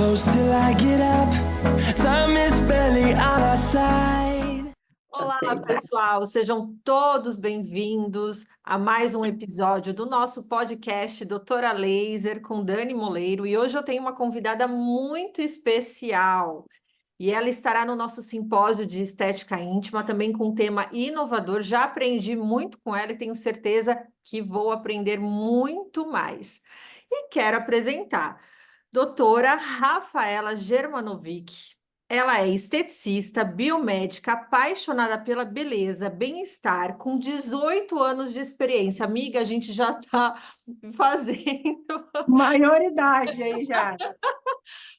close till I get up. Time is barely on our side. Olá, pessoal, sejam todos bem-vindos a mais um episódio do nosso podcast Doutora Laser com Dani Moleiro. E hoje eu tenho uma convidada muito especial. E ela estará no nosso simpósio de estética íntima, também com um tema inovador. Já aprendi muito com ela e tenho certeza que vou aprender muito mais. E quero apresentar doutora Rafaela Germanovic. Ela é esteticista, biomédica, apaixonada pela beleza, bem-estar, com 18 anos de experiência. Amiga, a gente já está fazendo Maioridade aí já.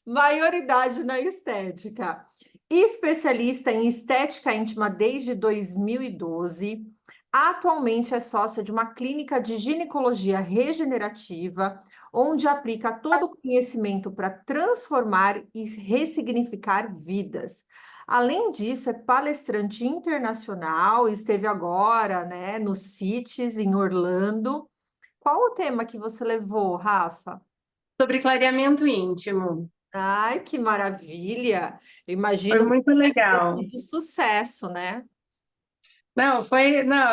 maioridade na estética. Especialista em estética íntima desde 2012. Atualmente é sócia de uma clínica de ginecologia regenerativa, onde aplica todo o conhecimento para transformar e ressignificar vidas. Além disso, é palestrante internacional, esteve agora, né, no CITES, em Orlando. Qual o tema que você levou, Rafa? Sobre clareamento íntimo. Ai, que maravilha! Eu Foi imagino que muito deve ter legal. sido sucesso, né? Não,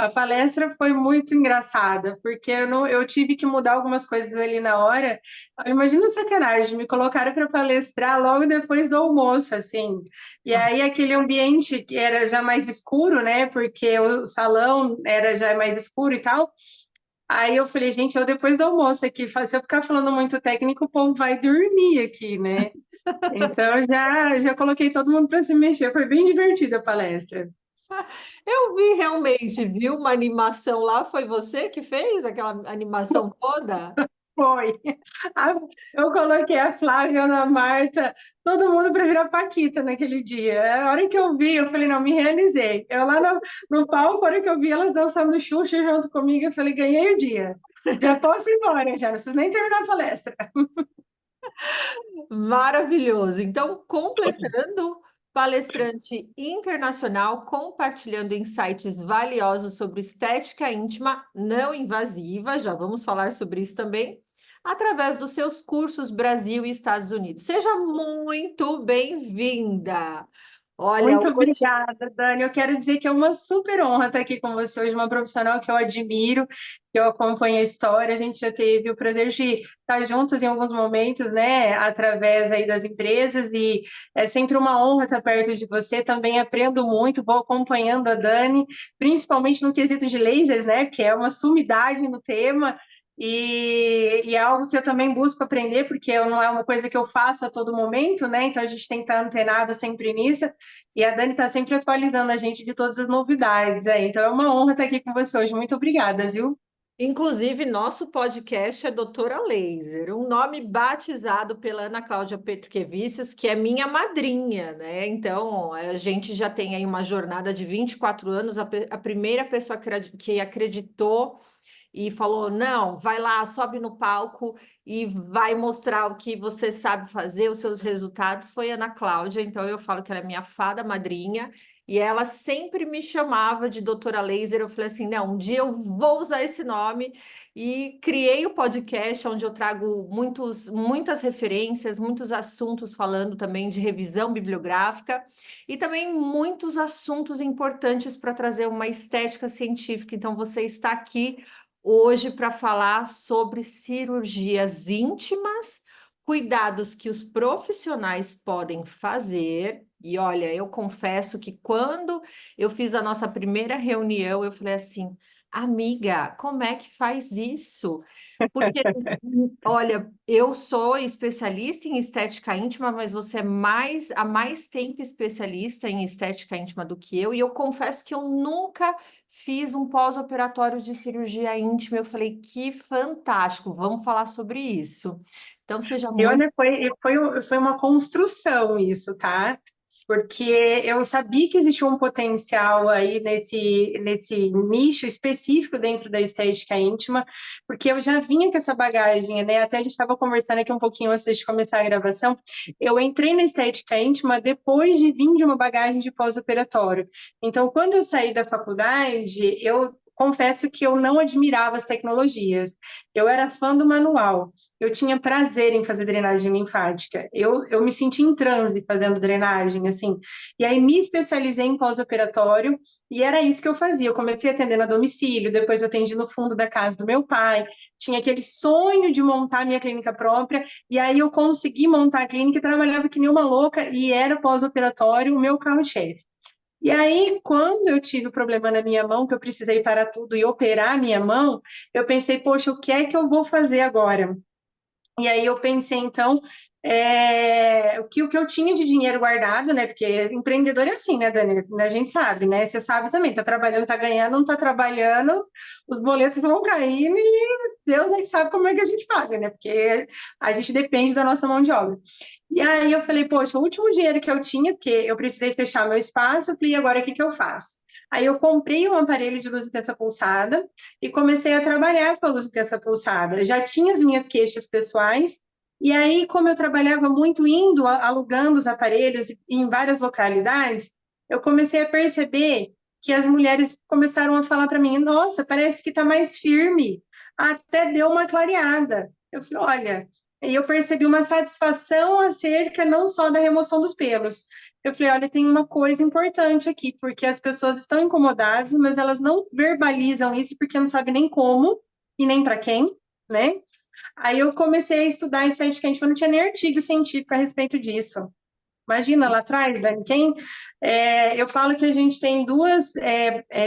a palestra foi muito engraçada, porque eu tive que mudar algumas coisas ali na hora. Imagina a sacanagem, me colocaram para palestrar logo depois do almoço, assim. E aí aquele ambiente que era já mais escuro, né? Porque o salão era já mais escuro e tal. Aí eu falei, gente, eu depois do almoço aqui, se eu ficar falando muito técnico, o povo vai dormir aqui, né? Então já coloquei todo mundo para se mexer, foi bem divertida a palestra. Eu vi realmente, viu uma animação lá, foi você que fez aquela animação toda? Foi. Ah, eu coloquei a Flávia, a Ana Marta, todo mundo para virar Paquita naquele dia. A hora que eu vi, eu falei, não, me realizei. Eu lá no palco, a hora que eu vi elas dançando Xuxa junto comigo, eu falei, ganhei o dia. Já posso ir embora, já não preciso nem terminar a palestra. Maravilhoso. Então, completando, palestrante internacional, compartilhando insights valiosos sobre estética íntima não invasiva, já vamos falar sobre isso também, através dos seus cursos Brasil e Estados Unidos. Seja muito bem-vinda. Olha, Muito hoje obrigada, Dani. Eu quero dizer que é uma super honra estar aqui com você hoje, uma profissional que eu admiro, que eu acompanho a história. A gente já teve o prazer de estar juntos em alguns momentos, né, através aí das empresas, e é sempre uma honra estar perto de você. Também aprendo muito, vou acompanhando a Dani, principalmente no quesito de lasers, né, que é uma sumidade no tema. E é algo que eu também busco aprender, porque não é uma coisa que eu faço a todo momento, né? Então a gente tem que estar antenado sempre nisso. E a Dani está sempre atualizando a gente de todas as novidades. Então é uma honra estar aqui com você hoje. Muito obrigada, viu? inclusive, nosso podcast é Doutora Laser, um nome batizado pela Ana Cláudia Petroquevicius, que é minha madrinha, né? Então, a gente já tem aí uma jornada de 24 anos, a primeira pessoa que acreditou e falou: não, vai lá, sobe no palco e vai mostrar o que você sabe fazer, os seus resultados, foi a Ana Cláudia. Então eu falo que ela é minha fada madrinha, e ela sempre me chamava de Doutora Laser. Eu falei assim: não, um dia eu vou usar esse nome, e criei o podcast onde eu trago muitas referências, muitos assuntos falando também de revisão bibliográfica e também muitos assuntos importantes para trazer uma estética científica. Então você está aqui hoje para falar sobre cirurgias íntimas, cuidados que os profissionais podem fazer. E olha, eu confesso que quando eu fiz a nossa primeira reunião, eu falei assim: amiga, como é que faz isso? Porque, olha, eu sou especialista em estética íntima, mas você é há mais tempo especialista em estética íntima do que eu, e eu confesso que eu nunca fiz um pós-operatório de cirurgia íntima. Eu falei, que fantástico, vamos falar sobre isso. Então, seja E muito. olha, foi uma construção isso, tá? Porque eu sabia que existia um potencial aí nesse nicho específico dentro da estética íntima, porque eu já vinha com essa bagagem, né? Até a gente estava conversando aqui um pouquinho antes de começar a gravação. Eu entrei na estética íntima depois de vir de uma bagagem de pós-operatório. Então, quando eu saí da faculdade, eu confesso que eu não admirava as tecnologias. Eu era fã do manual. Eu tinha prazer em fazer drenagem linfática. Eu me senti em transe fazendo drenagem, assim. E aí me especializei em pós-operatório e era isso que eu fazia. Eu comecei atendendo a domicílio, depois eu atendi no fundo da casa do meu pai. Tinha aquele sonho de montar minha clínica própria. E aí eu consegui montar a clínica e trabalhava que nem uma louca e era pós-operatório o meu carro-chefe. E aí, quando eu tive o problema na minha mão, que eu precisei parar tudo e operar a minha mão, eu pensei, poxa, o que é que eu vou fazer agora? E aí eu pensei, então, o que eu tinha de dinheiro guardado, né? Porque empreendedor é assim, né, Dani? A gente sabe, né? Você sabe também, tá trabalhando, tá ganhando, não tá trabalhando, os boletos vão cair e Deus aí sabe como é que a gente paga, né? Porque a gente depende da nossa mão de obra. E aí eu falei, poxa, o último dinheiro que eu tinha, porque eu precisei fechar meu espaço, eu falei, agora o que que eu faço? Aí eu comprei um aparelho de luz intensa pulsada e comecei a trabalhar com a luz intensa pulsada. Eu já tinha as minhas queixas pessoais, e aí, como eu trabalhava muito indo, alugando os aparelhos em várias localidades, eu comecei a perceber que as mulheres começaram a falar para mim, nossa, parece que está mais firme, até deu uma clareada. Eu falei, olha, e eu percebi uma satisfação acerca não só da remoção dos pelos. Eu falei, olha, tem uma coisa importante aqui, porque as pessoas estão incomodadas, mas elas não verbalizam isso porque não sabem nem como e nem para quem, né? Aí eu comecei a estudar estética íntima, não tinha nem artigo científico a respeito disso. Imagina lá atrás, Dani, eu falo que a gente tem duas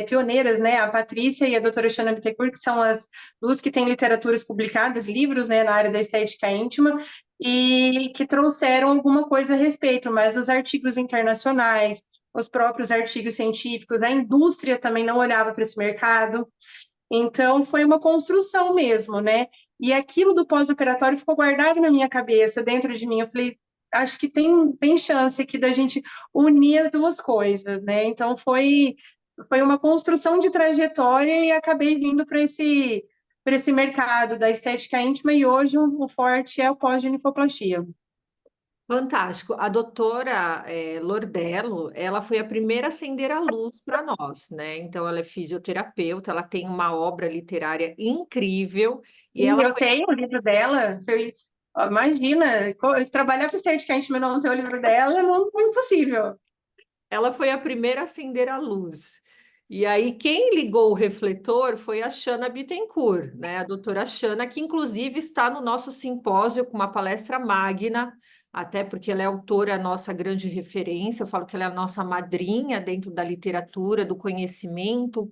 pioneiras, né? A Patrícia e a doutora Shana Bittencourt, que são as duas que têm literaturas publicadas, livros, né, na área da estética íntima, e que trouxeram alguma coisa a respeito, mas os artigos internacionais, os próprios artigos científicos, a indústria também não olhava para esse mercado. Então, foi uma construção mesmo, né? E aquilo do pós-operatório ficou guardado na minha cabeça, dentro de mim. Eu falei, acho que tem chance aqui da gente unir as duas coisas, né? Então, foi uma construção de trajetória e acabei vindo para esse mercado da estética íntima e hoje o forte é o pós-genifoplastia. Fantástico. A doutora Lordello, ela foi a primeira a acender a luz para nós, né? Então, ela é fisioterapeuta, ela tem uma obra literária incrível e E ela eu foi, tenho o livro dela, ó, imagina, trabalhar com estética íntima e não ter o livro dela não é impossível. ela foi a primeira a acender a luz. E aí, quem ligou o refletor foi a Shana Bittencourt, né? A doutora Shana, que inclusive está no nosso simpósio com uma palestra magna, até porque ela é autora, nossa grande referência. Eu falo que ela é a nossa madrinha dentro da literatura, do conhecimento,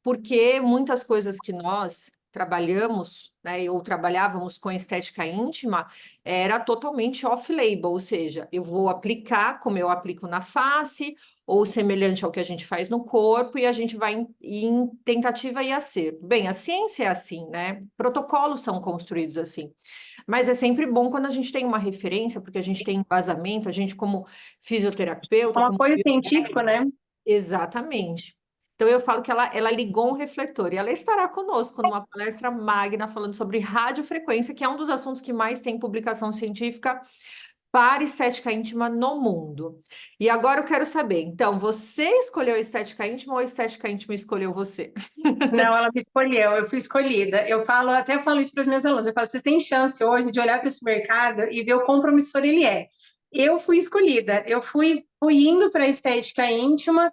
porque muitas coisas que nós trabalhamos, né, ou trabalhávamos com estética íntima, era totalmente off-label, ou seja, eu vou aplicar como eu aplico na face, ou semelhante ao que a gente faz no corpo, e a gente vai em tentativa e acerto. Bem, a ciência é assim, né? Protocolos são construídos assim. Mas é sempre bom quando a gente tem uma referência, porque a gente tem embasamento, a gente como É fisioterapeuta, um como apoio científico, né? exatamente. Então, eu falo que ela ligou um refletor e ela estará conosco numa palestra magna falando sobre radiofrequência, que é um dos assuntos que mais tem publicação científica para estética íntima no mundo. E agora eu quero saber, então, você escolheu a estética íntima ou a estética íntima escolheu você? Não, ela me escolheu, eu fui escolhida. Até falo isso para os meus alunos, eu falo, vocês têm chance hoje de olhar para esse mercado e ver o quão promissor ele é. Eu fui escolhida, fui indo para a estética íntima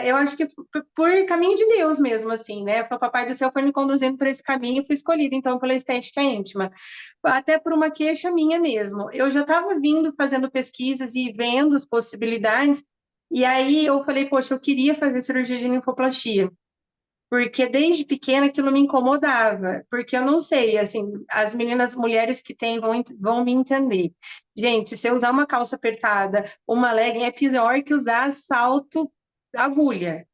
eu acho que por caminho de Deus mesmo, assim, né? O Papai do Céu foi me conduzindo por esse caminho e fui escolhida, então, pela estética íntima. Até por uma queixa minha mesmo. Eu já estava vindo fazendo pesquisas e vendo as possibilidades, e aí eu falei, poxa, eu queria fazer cirurgia de linfoplastia porque desde pequena aquilo me incomodava, porque eu não sei, assim, as meninas, mulheres que têm vão me entender. Gente, se eu usar uma calça apertada, uma legging, é pior que usar salto agulha.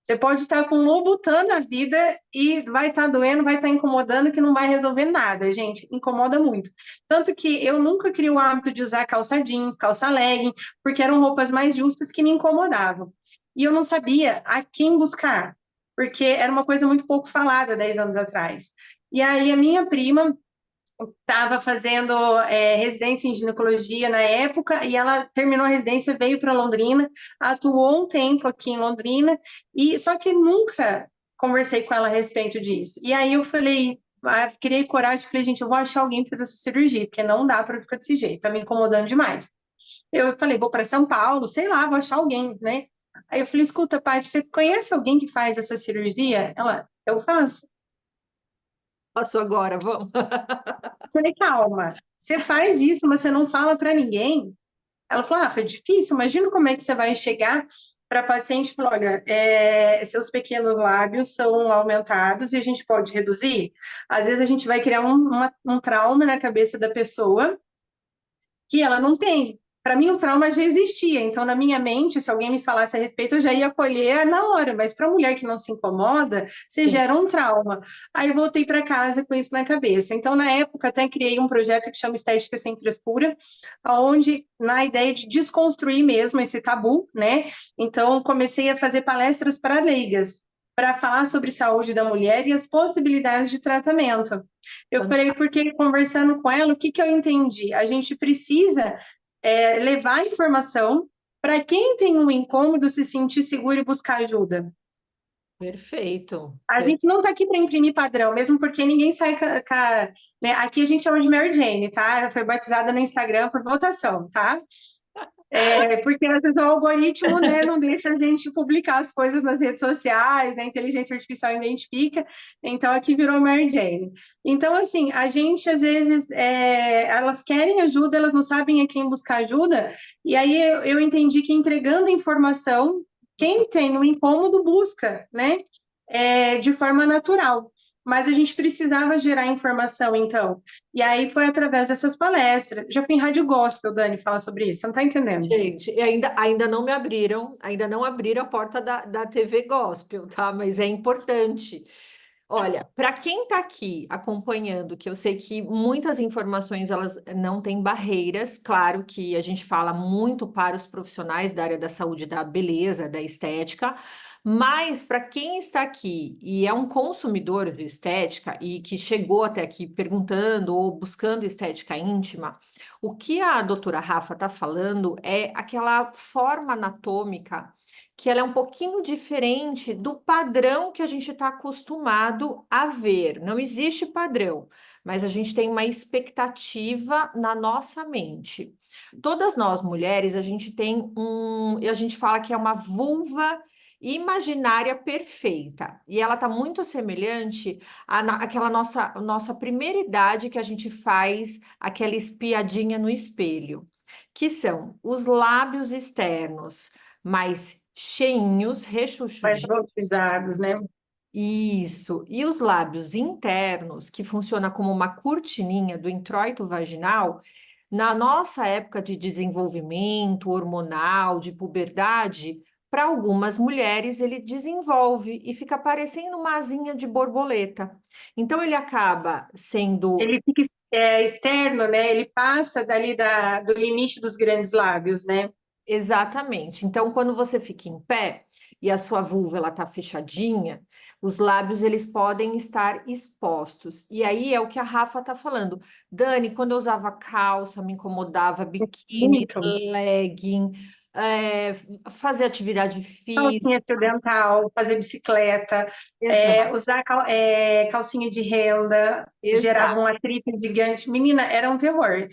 Você pode estar com um Louboutin na vida e vai estar doendo, vai estar incomodando, que não vai resolver nada, gente. Incomoda muito. Tanto que eu nunca criei o hábito de usar calça jeans, calça legging, porque eram roupas mais justas que me incomodavam. E eu não sabia a quem buscar, porque era uma coisa muito pouco falada 10 anos atrás. E aí a minha prima estava fazendo residência em ginecologia na época, e ela terminou a residência, veio para Londrina, atuou um tempo aqui em Londrina, e só que nunca conversei com ela a respeito disso. E aí eu falei, criei coragem, falei, gente, eu vou achar alguém para fazer essa cirurgia, porque não dá para ficar desse jeito, tá me incomodando demais. Eu falei, vou para São Paulo, sei lá, vou achar alguém, né? Aí eu falei, escuta, Paty, você conhece alguém que faz essa cirurgia? Ela, eu faço. Passou agora, vamos. Falei, calma, você faz isso, mas você não fala para ninguém. Ela falou, foi difícil, imagina como é que você vai chegar para paciente e falar, olha, seus pequenos lábios são aumentados e a gente pode reduzir. Às vezes a gente vai criar um trauma na cabeça da pessoa que ela não tem. Para mim, o trauma já existia, então, na minha mente, se alguém me falasse a respeito, eu já ia acolher na hora, mas para a mulher que não se incomoda, você Sim. gera um trauma. Aí eu voltei para casa com isso na cabeça. Então, na época, até criei um projeto que chama Estética Sem Frescura, onde, na ideia de desconstruir mesmo esse tabu, né? Então, comecei a fazer palestras para leigas, para falar sobre saúde da mulher e as possibilidades de tratamento. Eu falei, porque conversando com ela, o que eu entendi? A gente precisa levar informação para quem tem um incômodo se sentir seguro e buscar ajuda. Perfeito. A gente não está aqui para imprimir padrão, mesmo porque ninguém sai né? Aqui a gente chama de Mary Jane, tá? Foi batizada no Instagram por votação, tá? Porque às vezes o algoritmo, né, não deixa a gente publicar as coisas nas redes sociais, né, a inteligência artificial identifica, então aqui virou Mary Jane. Então, assim, a gente às vezes, elas querem ajuda, elas não sabem a quem buscar ajuda, e aí eu entendi que entregando informação, quem tem um incômodo busca, né, de forma natural. Mas a gente precisava gerar informação, então. E aí foi através dessas palestras. Já fui em rádio gospel, Dani, fala sobre isso. Você não está entendendo? Gente, e ainda não me abriram, ainda não abriram a porta da TV Gospel, tá? Mas é importante. Olha, para quem está aqui acompanhando, que eu sei que muitas informações elas não têm barreiras, claro que a gente fala muito para os profissionais da área da saúde, da beleza, da estética, mas para quem está aqui e é um consumidor de estética e que chegou até aqui perguntando ou buscando estética íntima, o que a doutora Rafa está falando é aquela forma anatômica que ela é um pouquinho diferente do padrão que a gente está acostumado a ver. Não existe padrão, mas a gente tem uma expectativa na nossa mente. Todas nós mulheres, a gente tem a gente fala que é uma vulva imaginária perfeita, e ela está muito semelhante àquela nossa primeira idade que a gente faz aquela espiadinha no espelho, que são os lábios externos mais cheinhos, Mais rechuchudinhos. rotulizados, né? Isso. E os lábios internos, que funciona como uma cortininha do introito vaginal, na nossa época de desenvolvimento hormonal, de puberdade, para algumas mulheres ele desenvolve e fica parecendo uma asinha de borboleta. Então ele acaba sendo. Ele fica externo, né? Ele passa dali do limite dos grandes lábios, né? Exatamente. Então, quando você fica em pé e a sua vulva ela está fechadinha, os lábios eles podem estar expostos. E aí é o que a Rafa está falando. Dani, quando eu usava calça, me incomodava, biquíni, Muito. legging, é, fazer atividade física. Calcinha fio dental, fazer bicicleta, Exato, usar calcinha de renda, gerava exato. um atrito gigante. Menina, era um terror.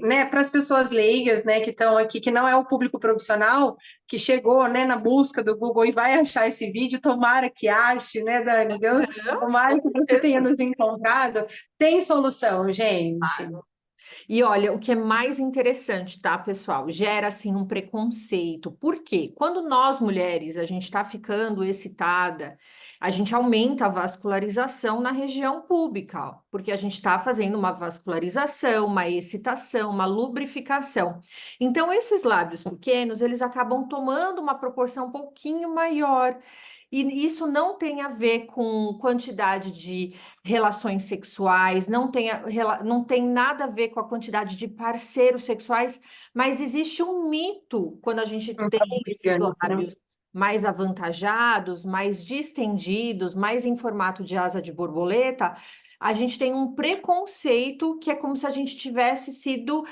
Né, para as pessoas leigas, né, que estão aqui, que não é o público profissional, que chegou, né, na busca do Google e vai achar esse vídeo, tomara que ache, né, Dani? Deus, Aham, tomara com que você tenha certeza. nos encontrado. Tem solução, gente. E olha, o que é mais interessante, tá, pessoal? Gera assim um preconceito. Por quê? Quando nós mulheres a gente está ficando excitada, a gente aumenta a vascularização na região pública, ó, porque a gente está fazendo uma vascularização, uma excitação, uma lubrificação. Então, esses lábios pequenos, eles acabam tomando uma proporção um pouquinho maior. E isso não tem a ver com quantidade de relações sexuais, não tem nada a ver com a quantidade de parceiros sexuais, mas existe um mito quando a gente Um tem tabu esses gigante, né? lábios mais avantajados, mais distendidos, mais em formato de asa de borboleta, a gente tem um preconceito que é como se a gente tivesse sido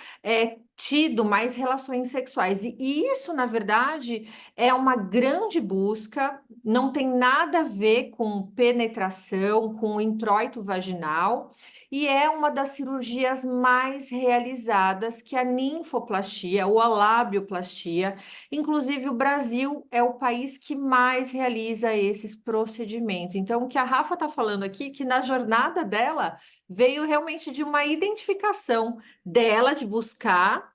tido mais relações sexuais. E isso, na verdade, é uma grande busca, não tem nada a ver com penetração, com introito vaginal, e é uma das cirurgias mais realizadas, que é a ninfoplastia ou a labioplastia. Inclusive, o Brasil é o país que mais realiza esses procedimentos. Então, o que a Rafa está falando aqui, que na jornada dela veio realmente de uma identificação dela, de buscar,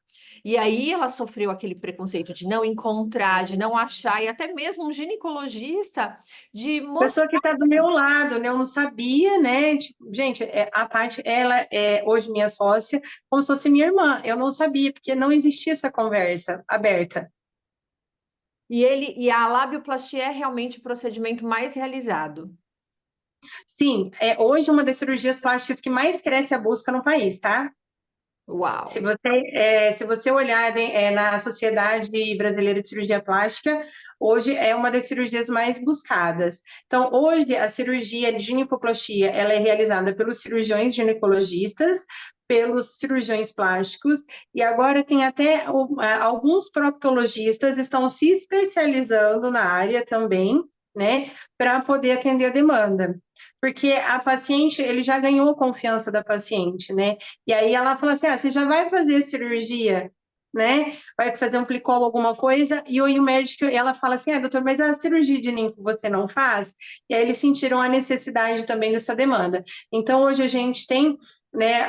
e aí ela sofreu aquele preconceito de não encontrar, de não achar, e até mesmo um ginecologista de Pessoa mostrar. que está do meu lado, né? Eu não sabia, né? Tipo, gente, a Paty, ela é hoje minha sócia, como se fosse minha irmã. Eu não sabia, porque não existia essa conversa aberta. E a labioplastia é realmente o procedimento mais realizado. Sim, é hoje uma das cirurgias plásticas que mais cresce a busca no país, tá? Se Uau! você, se você olhar na Sociedade Brasileira de Cirurgia Plástica, hoje é uma das cirurgias mais buscadas. Então, hoje, a cirurgia de ginecoplastia, ela é realizada pelos cirurgiões ginecologistas, pelos cirurgiões plásticos, e agora tem até alguns proctologistas estão se especializando na área também, né, para poder atender a demanda. Porque a paciente, ele já ganhou a confiança da paciente, né? E aí ela fala assim: ah, você já vai fazer cirurgia, né? Vai fazer um plicoma, alguma coisa, e o médico, ela fala assim: ah, doutor, mas a cirurgia de linfo você não faz? E aí eles sentiram a necessidade também dessa demanda. Então, hoje a gente tem, né,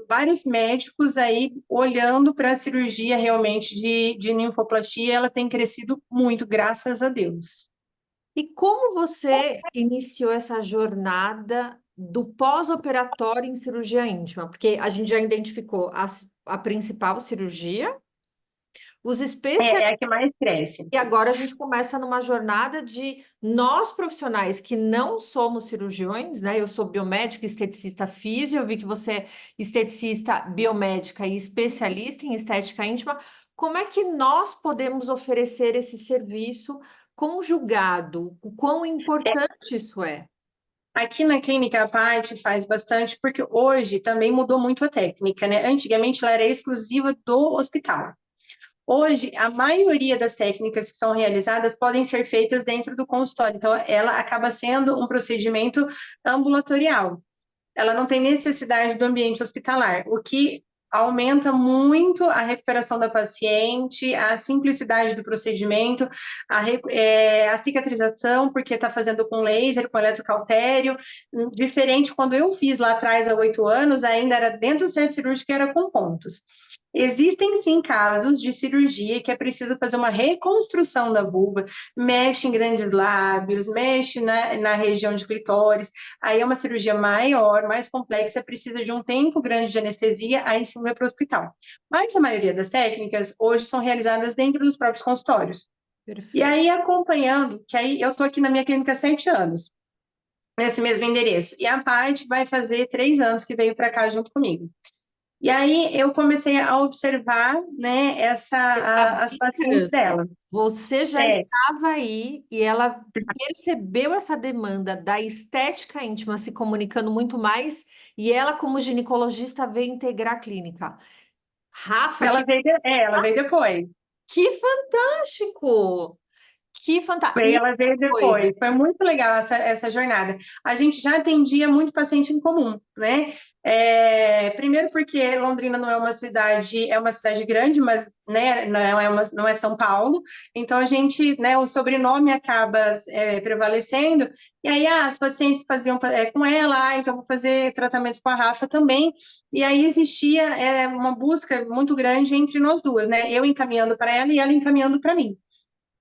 vários médicos aí olhando para a cirurgia realmente de linfoplastia, ela tem crescido muito, graças a Deus. E como você iniciou essa jornada do pós-operatório em cirurgia íntima? Porque a gente já identificou a principal cirurgia, os É, especialistas, é a que mais cresce. e agora a gente começa numa jornada de nós profissionais que não somos cirurgiões, né? Eu sou biomédica, esteticista físio, eu vi que você é esteticista biomédica e especialista em estética íntima. Como é que nós podemos oferecer esse serviço conjugado? O quão importante isso é? Aqui na clínica a parte faz bastante, porque hoje também mudou muito a técnica, né? Antigamente ela era exclusiva do hospital. Hoje, a maioria das técnicas que são realizadas podem ser feitas dentro do consultório, então ela acaba sendo um procedimento ambulatorial. Ela não tem necessidade do ambiente hospitalar, o que aumenta muito a recuperação da paciente, a simplicidade do procedimento, a cicatrização, porque está fazendo com laser, com eletrocautério, diferente quando eu fiz lá atrás, há 8 anos, ainda era dentro do centro cirúrgico, era com pontos. Existem sim casos de cirurgia que é preciso fazer uma reconstrução da vulva, mexe em grandes lábios, mexe na região de clitóris, aí é uma cirurgia maior, mais complexa, precisa de um tempo grande de anestesia, aí sim vai para o hospital. Mas a maioria das técnicas hoje são realizadas dentro dos próprios consultórios. E Perfeito. aí, acompanhando, que aí eu estou aqui na minha clínica há 7 anos, nesse mesmo endereço, e a Paty vai fazer 3 anos que veio para cá junto comigo. E aí eu comecei a observar, né, as pacientes dela. Você já É, estava aí e ela percebeu essa demanda da estética íntima se comunicando muito mais, e ela, como ginecologista, veio integrar a clínica. Rafa, ela veio depois. que fantástico! Que fantástico! E Ela outra veio coisa, depois. Foi muito legal essa jornada. A gente já atendia muito paciente em comum, né? Primeiro porque Londrina não é uma cidade grande, mas né, não é São Paulo. Então a gente, né, o sobrenome acaba prevalecendo. E aí as pacientes faziam com ela, então vou fazer tratamentos com a Rafa também. E aí existia uma busca muito grande entre nós duas, né? Eu encaminhando para ela e ela encaminhando para mim.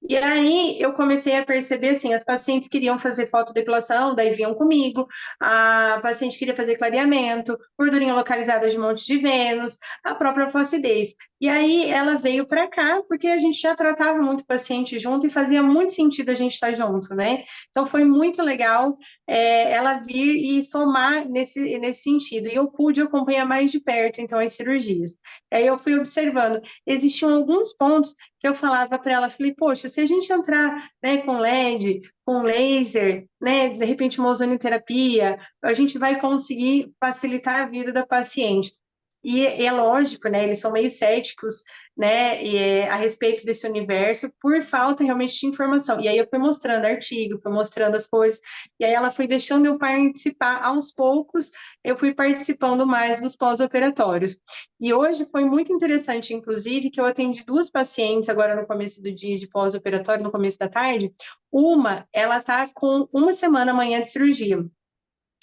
E aí eu comecei a perceber assim, as pacientes queriam fazer fotodepilação, daí vinham comigo, a paciente queria fazer clareamento, gordurinha localizada de monte de Vênus, a própria flacidez. E aí ela veio para cá, porque a gente já tratava muito paciente junto e fazia muito sentido a gente estar junto, né? Então foi muito legal ela vir e somar nesse sentido. E eu pude acompanhar mais de perto, então, as cirurgias. Aí eu fui observando, existiam alguns pontos que eu falava para ela, falei, poxa, se a gente entrar, né, com LED, com laser, né, de repente uma ozonioterapia, a gente vai conseguir facilitar a vida da paciente. E é lógico, né, eles são meio céticos, né, a respeito desse universo, por falta realmente de informação. E aí eu fui mostrando artigo, fui mostrando as coisas, e aí ela foi deixando eu participar aos poucos, eu fui participando mais dos pós-operatórios. E hoje foi muito interessante, inclusive, que eu atendi duas pacientes agora no começo do dia de pós-operatório, no começo da tarde. Uma, ela está com uma semana amanhã de cirurgia.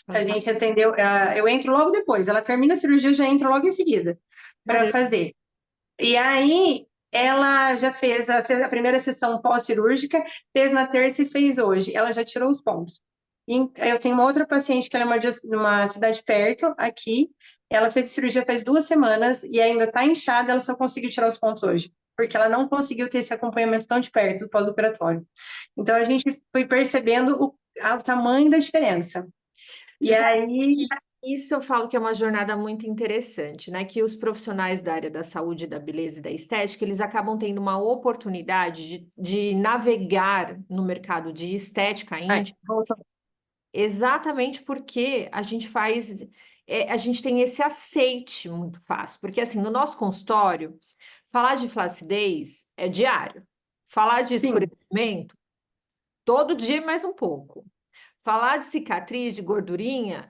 A gente atendeu, eu entro logo depois, ela termina a cirurgia, eu já entro logo em seguida para Caramba. fazer. E aí, ela já fez a primeira sessão pós-cirúrgica, fez na terça e fez hoje. Ela já tirou os pontos. E eu tenho uma outra paciente que ela é uma cidade perto, aqui. Ela fez cirurgia faz 2 semanas e ainda está inchada, ela só conseguiu tirar os pontos hoje, porque ela não conseguiu ter esse acompanhamento tão de perto do pós-operatório. Então, a gente foi percebendo o tamanho da diferença. E Você sabe aí, que isso eu falo que é uma jornada muito interessante, né? Que os profissionais da área da saúde, da beleza e da estética, eles acabam tendo uma oportunidade de navegar no mercado de estética ai, íntima, voltou. exatamente porque a gente faz, a gente tem esse aceite muito fácil. Porque assim, no nosso consultório, falar de flacidez é diário. Falar de Sim. escurecimento, todo dia mais um pouco. Falar de cicatriz, de gordurinha,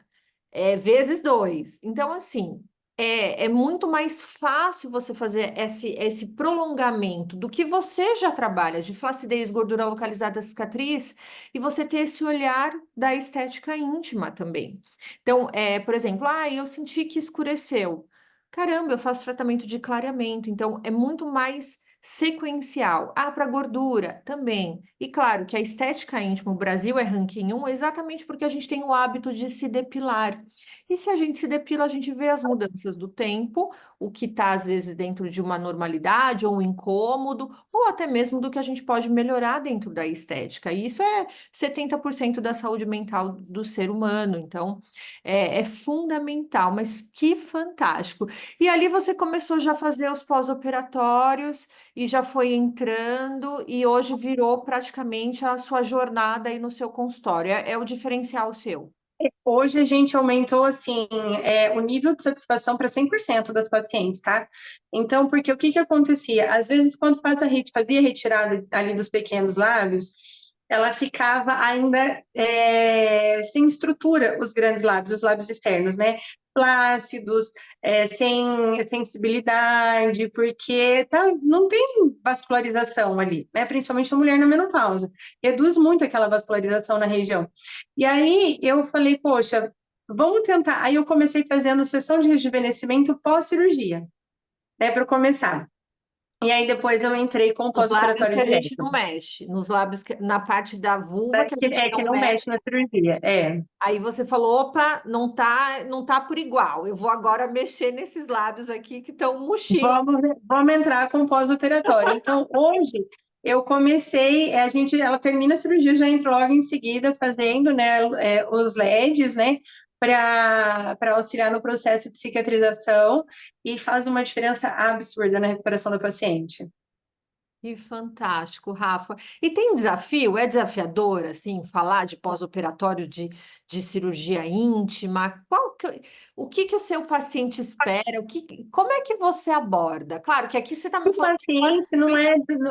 é vezes dois. Então, assim, é muito mais fácil você fazer esse prolongamento do que você já trabalha de flacidez, gordura localizada, cicatriz, e você ter esse olhar da estética íntima também. Então, por exemplo, eu senti que escureceu. Caramba, eu faço tratamento de clareamento, então é muito mais sequencial. Para gordura também. E claro que a estética íntima, o Brasil é ranking 1 exatamente porque a gente tem o hábito de se depilar. E se a gente se depila, a gente vê as mudanças do tempo, o que está às vezes dentro de uma normalidade ou um incômodo, ou até mesmo do que a gente pode melhorar dentro da estética. E isso é 70% da saúde mental do ser humano. Então, é fundamental, mas que fantástico. E ali você começou já a fazer os pós-operatórios e já foi entrando e hoje virou praticamente a sua jornada aí no seu consultório. É o diferencial seu. Hoje a gente aumentou assim o nível de satisfação para 100% das pacientes, tá? Então, porque o que que acontecia? Às vezes, quando fazia a retirada ali dos pequenos lábios, ela ficava ainda sem estrutura, os grandes lábios, os lábios externos, né? Flácidos, sem sensibilidade, porque não tem vascularização ali, né? Principalmente a mulher na menopausa. Reduz muito aquela vascularização na região. E aí eu falei, poxa, vamos tentar. Aí eu comecei fazendo sessão de rejuvenescimento pós-cirurgia, né, para começar. E aí depois eu entrei com o Nos lábios pós-operatório que a gente direto. não mexe, nos lábios na parte da vulva que a gente Que não não mexe. mexe na cirurgia, é. Aí você falou, opa, não tá por igual. Eu vou agora mexer nesses lábios aqui que estão murchinhos. Vamos entrar com o pós-operatório. Então, hoje eu comecei, ela termina a cirurgia, já entrou logo em seguida fazendo, né, os LEDs, né, para auxiliar no processo de cicatrização e faz uma diferença absurda na recuperação da paciente. Que fantástico, Rafa. E tem desafio? É desafiador, assim, falar de pós-operatório de cirurgia íntima? O que que o seu paciente espera? Como é que você aborda? Claro que aqui você está me falando que quase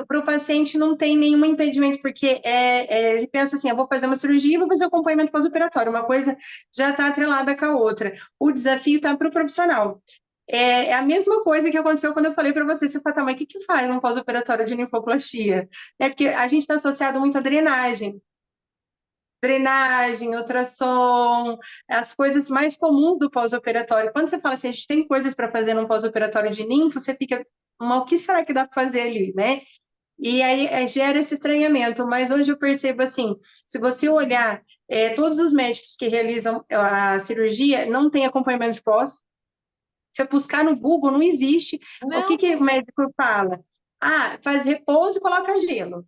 Para o paciente não tem nenhum impedimento, porque ele pensa assim, eu vou fazer uma cirurgia e vou fazer o acompanhamento pós-operatório, uma coisa já está atrelada com a outra. O desafio está para o profissional. É a mesma coisa que aconteceu quando eu falei para você fala, tá, mas o que que faz um pós-operatório de linfoplastia? É porque a gente está associado muito à drenagem, ultrassom, as coisas mais comuns do pós-operatório. Quando você fala assim, a gente tem coisas para fazer num pós-operatório de linfo, você fica, mas o que será que dá para fazer ali, né? E aí gera esse estranhamento, mas hoje eu percebo assim, se você olhar, todos os médicos que realizam a cirurgia não têm acompanhamento de pós. Se eu buscar no Google, não existe. O que não que o tem. médico fala? Faz repouso e coloca gelo.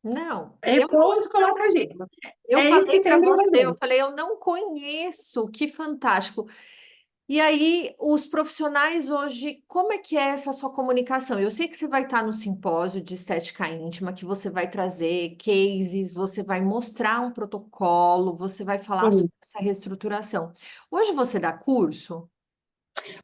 Não, Repouso e coloca gelo. eu É isso falei que para tem para você, eu fazer. falei, eu não conheço, que fantástico. E aí, os profissionais hoje, como é que é essa sua comunicação? Eu sei que você vai estar no simpósio de estética íntima, que você vai trazer cases, você vai mostrar um protocolo, você vai falar sobre essa reestruturação. Hoje você dá curso?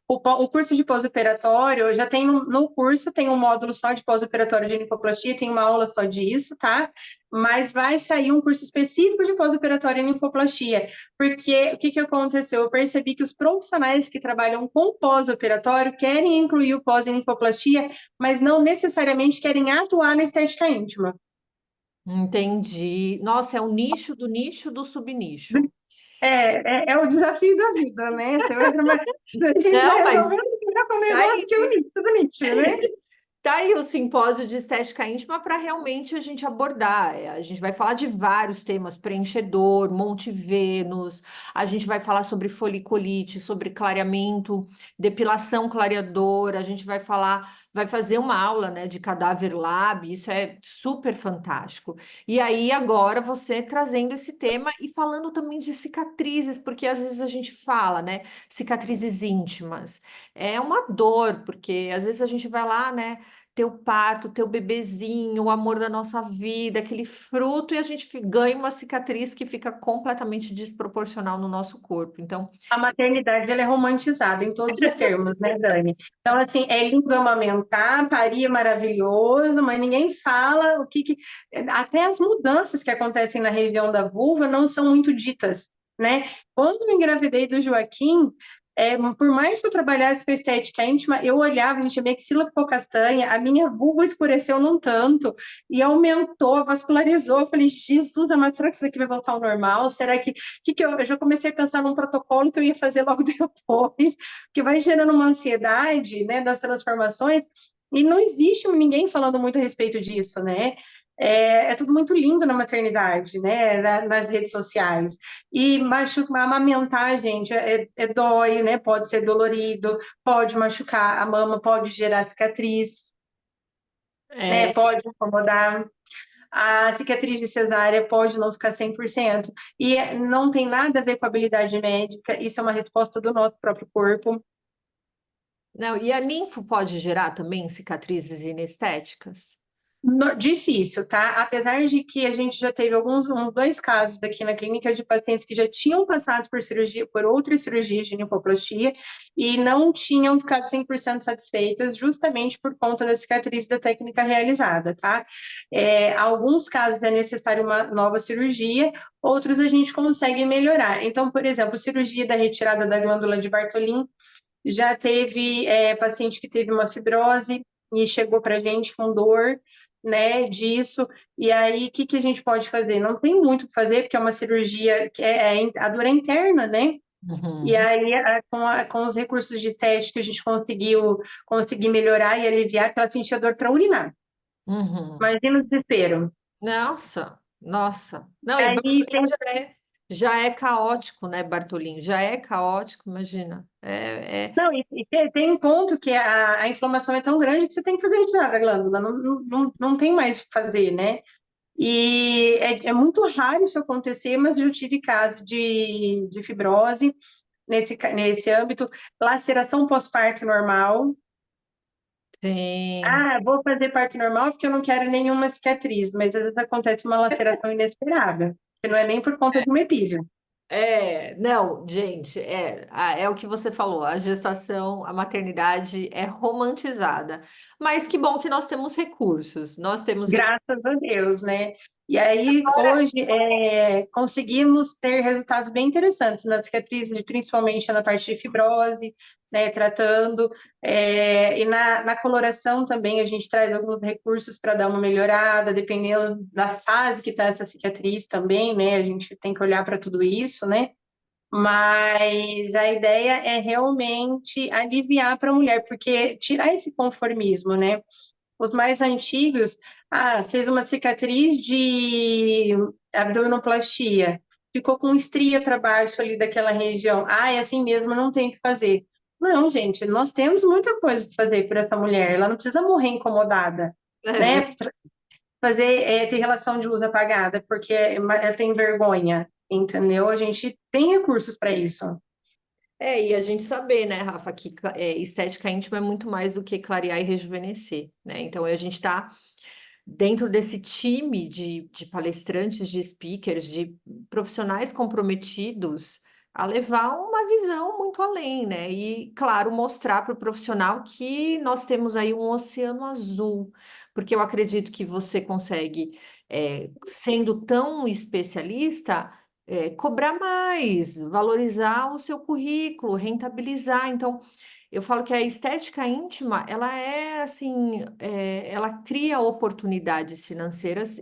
O curso de pós-operatório, já tem no curso, tem um módulo só de pós-operatório de linfoplastia, tem uma aula só disso, tá? Mas vai sair um curso específico de pós-operatório em linfoplastia, porque o que que aconteceu? Eu percebi que os profissionais que trabalham com pós-operatório querem incluir o pós em linfoplastia, mas não necessariamente querem atuar na estética íntima. Entendi. Nossa, é o nicho do subnicho. É o desafio da vida, né? Você vai trabalhar, a gente vai Não, mas resolvendo lidar com o tá negócio aí. que é o nicho do nicho, né? Tá aí o simpósio de estética íntima para realmente a gente abordar. A gente vai falar de vários temas: preenchedor, Monte Vênus, a gente vai falar sobre foliculite, sobre clareamento, depilação clareadora, a gente vai falar, vai fazer uma aula, né, de cadáver lab, isso é super fantástico. E aí, agora, você trazendo esse tema e falando também de cicatrizes, porque às vezes a gente fala, né, cicatrizes íntimas. É uma dor, porque às vezes a gente vai lá, né? Teu parto, teu bebezinho, o amor da nossa vida, aquele fruto, e a gente ganha uma cicatriz que fica completamente desproporcional no nosso corpo. Então, A maternidade ela é romantizada em todos os termos, né, Dani? Então, assim, é lindo amamentar, parir é maravilhoso, mas ninguém fala Até as mudanças que acontecem na região da vulva não são muito ditas, né? Quando eu engravidei do Joaquim, por mais que eu trabalhasse com a estética íntima, eu olhava, gente, a minha axila ficou castanha, a minha vulva escureceu num tanto e aumentou, vascularizou. Eu falei, Jesus, mas será que isso daqui vai voltar ao normal? Será que eu já comecei a pensar num protocolo que eu ia fazer logo depois, que vai gerando uma ansiedade, né, das transformações, e não existe ninguém falando muito a respeito disso, né? É tudo muito lindo na maternidade, né, nas redes sociais. E amamentar, gente, dói, né? Pode ser dolorido, pode machucar a mama, pode gerar cicatriz, né? é, Pode incomodar. A cicatriz de cesárea pode não ficar 100%, e não tem nada a ver com a habilidade médica, isso é uma resposta do nosso próprio corpo. não, e a ninfo pode gerar também cicatrizes inestéticas? Difícil, tá? Apesar de que a gente já teve uns dois casos daqui na clínica de pacientes que já tinham passado por cirurgia, por outras cirurgias de linfoplastia e não tinham ficado 100% satisfeitas, justamente por conta da cicatriz da técnica realizada, tá? Alguns casos é necessário uma nova cirurgia, outros a gente consegue melhorar. Então, por exemplo, cirurgia da retirada da glândula de Bartholin, já teve paciente que teve uma fibrose e chegou para a gente com dor, né, disso, e aí o que a gente pode fazer? Não tem muito o que fazer, porque é uma cirurgia que a dor é interna, né? E Uhum, aí, com os recursos de teste que a gente conseguir melhorar e aliviar, porque ela sentia dor para urinar. uhum. Imagina o desespero. Nossa, nossa. Não, e Aí Bartolin tem já é caótico, né, Bartolin? Já é caótico, imagina. Não, tem um ponto que a inflamação é tão grande que você tem que fazer retirada da glândula, não tem mais o que fazer, né? E é muito raro isso acontecer, mas eu tive caso de fibrose nesse âmbito, laceração pós-parto normal. Sim. Ah, vou fazer parto normal porque eu não quero nenhuma cicatriz, mas às vezes acontece uma laceração inesperada, que não é nem por conta de um epísio. Não, gente, é o que você falou, a gestação, a maternidade é romantizada, mas que bom que nós temos recursos, nós temos recursos. Graças a Deus, né? E aí, hoje, conseguimos ter resultados bem interessantes na cicatriz, principalmente na parte de fibrose, né, tratando, e na coloração também a gente traz alguns recursos para dar uma melhorada, dependendo da fase que está essa cicatriz também, né? A gente tem que olhar para tudo isso, né? Mas a ideia é realmente aliviar para a mulher, porque tirar esse conformismo, né? Os mais antigos, fez uma cicatriz de abdominoplastia, ficou com estria para baixo ali daquela região. É assim mesmo, não tem o que fazer. Não, gente, nós temos muita coisa para fazer por essa mulher. Ela não precisa morrer incomodada, É, né? Ter relação de luz apagada, porque ela tem vergonha, entendeu? A gente tem recursos para isso. E a gente saber, né, Rafa, que estética íntima é muito mais do que clarear e rejuvenescer, né? Então a gente está dentro desse time de palestrantes, de speakers, de profissionais comprometidos a levar uma visão muito além, né? E, claro, mostrar para o profissional que nós temos aí um oceano azul, porque eu acredito que você consegue, sendo tão especialista, cobrar mais, valorizar o seu currículo, rentabilizar. Então, eu falo que a estética íntima, ela é assim, ela cria oportunidades financeiras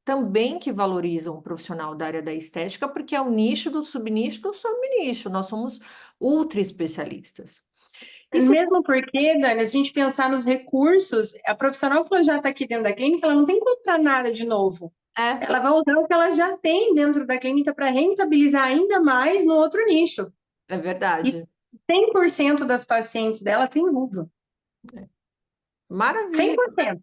também que valorizam o profissional da área da estética, porque é o nicho do subnicho do subnicho. Nós somos ultra especialistas. E se Mesmo porque, Dani, se a gente pensar nos recursos, a profissional que ela já está aqui dentro da clínica, ela não tem que comprar nada de novo. é, Ela vai usar o que ela já tem dentro da clínica para rentabilizar ainda mais no outro nicho. é E verdade. 100% das pacientes dela tem luva. Maravilha. 100%,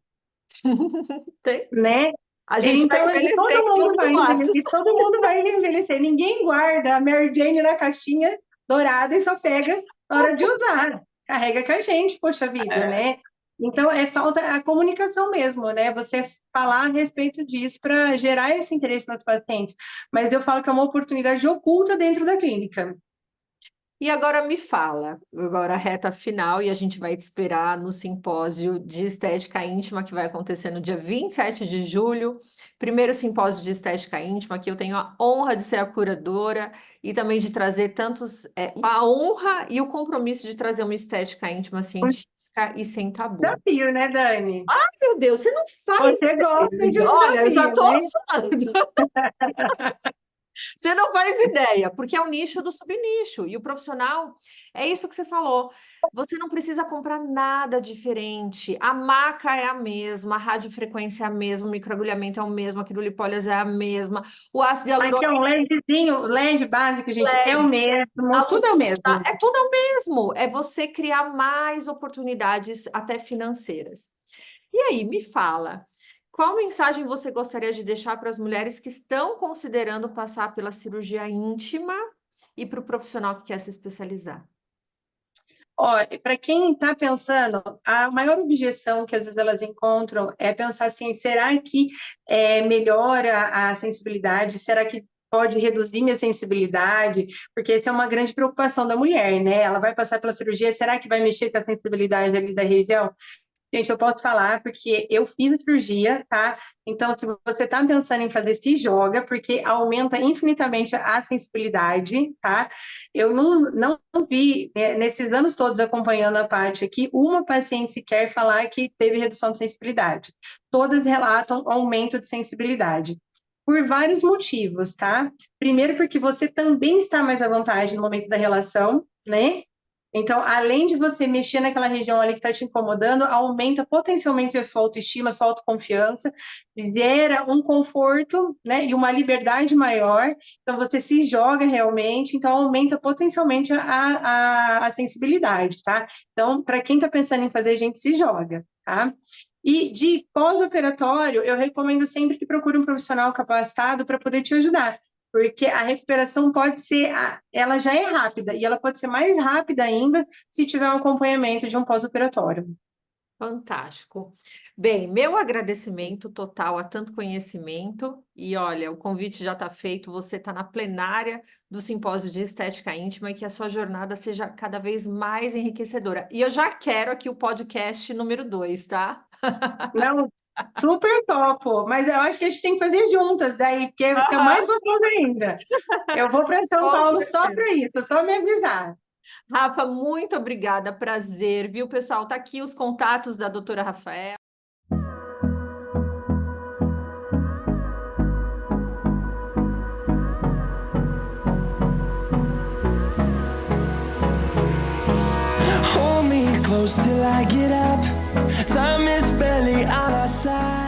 Tem. né? A gente vai Então, e envelhecer todo em mundo todos os vai envelhecer, lados. e todo mundo vai envelhecer. Ninguém guarda a Mary Jane na caixinha dourada e só pega na hora de usar. Carrega com a gente, poxa vida, É. né? Então, falta a comunicação mesmo, né? Você falar a respeito disso para gerar esse interesse nas pacientes. Mas eu falo que é uma oportunidade oculta dentro da clínica. E agora me fala, agora a reta final, e a gente vai te esperar no simpósio de estética íntima que vai acontecer no dia 27 de julho. Primeiro simpósio de estética íntima, que eu tenho a honra de ser a curadora e também de trazer a honra e o compromisso de trazer uma estética íntima Um científica e sem tabu. desafio, né, Dani? Meu Deus, você não faz Você gosta de ideia. um Olha, eu já desafio, estou né? suando. Você não faz ideia, porque é o nicho do subnicho. E o profissional, é isso que você falou. Você não precisa comprar nada diferente. A maca é a mesma, a radiofrequência é a mesma, o microagulhamento é o mesmo, a quirulipólise é a mesma, o ácido Aqui é hialurônico um LEDzinho, LED básico, gente, é o leve, a mesmo, luz tudo é o mesmo. é tudo é o mesmo. É você criar mais oportunidades, até financeiras. E aí, me fala, qual mensagem você gostaria de deixar para as mulheres que estão considerando passar pela cirurgia íntima e para o profissional que quer se especializar? Olha, para quem está pensando, a maior objeção que às vezes elas encontram é pensar assim: será que melhora a sensibilidade? Será que pode reduzir minha sensibilidade? Porque essa é uma grande preocupação da mulher, né? Ela vai passar pela cirurgia, será que vai mexer com a sensibilidade ali da região? Gente, eu posso falar porque eu fiz a cirurgia, tá? Então, se você está pensando em fazer, se joga, porque aumenta infinitamente a sensibilidade, tá? Eu não vi, nesses anos todos acompanhando a parte aqui, uma paciente sequer falar que teve redução de sensibilidade. Todas relatam aumento de sensibilidade. Por vários motivos, tá? Primeiro, porque você também está mais à vontade no momento da relação, né? Então, além de você mexer naquela região ali que está te incomodando, aumenta potencialmente a sua autoestima, a sua autoconfiança, gera um conforto, né, e uma liberdade maior. Então, você se joga realmente, então aumenta potencialmente a sensibilidade, tá? Então, para quem está pensando em fazer, a gente se joga, tá? E de pós-operatório, eu recomendo sempre que procure um profissional capacitado para poder te ajudar, porque a recuperação pode ser, ela já é rápida, e ela pode ser mais rápida ainda se tiver um acompanhamento de um pós-operatório. Fantástico. Bem, meu agradecimento total a tanto conhecimento. E olha, o convite já está feito. Você está na plenária do Simpósio de Estética Íntima e que a sua jornada seja cada vez mais enriquecedora. E eu já quero aqui o podcast número 2, tá? Não, super topo, mas eu acho que a gente tem que fazer juntas daí, porque fica mais Aham, gostoso ainda. Eu vou para São com Paulo só certeza. para isso, só me avisar. Rafa, muito obrigada. Prazer, viu, pessoal? Tá aqui os contatos da doutora Rafaela. Hold me close till I get up. Time is barely on our side.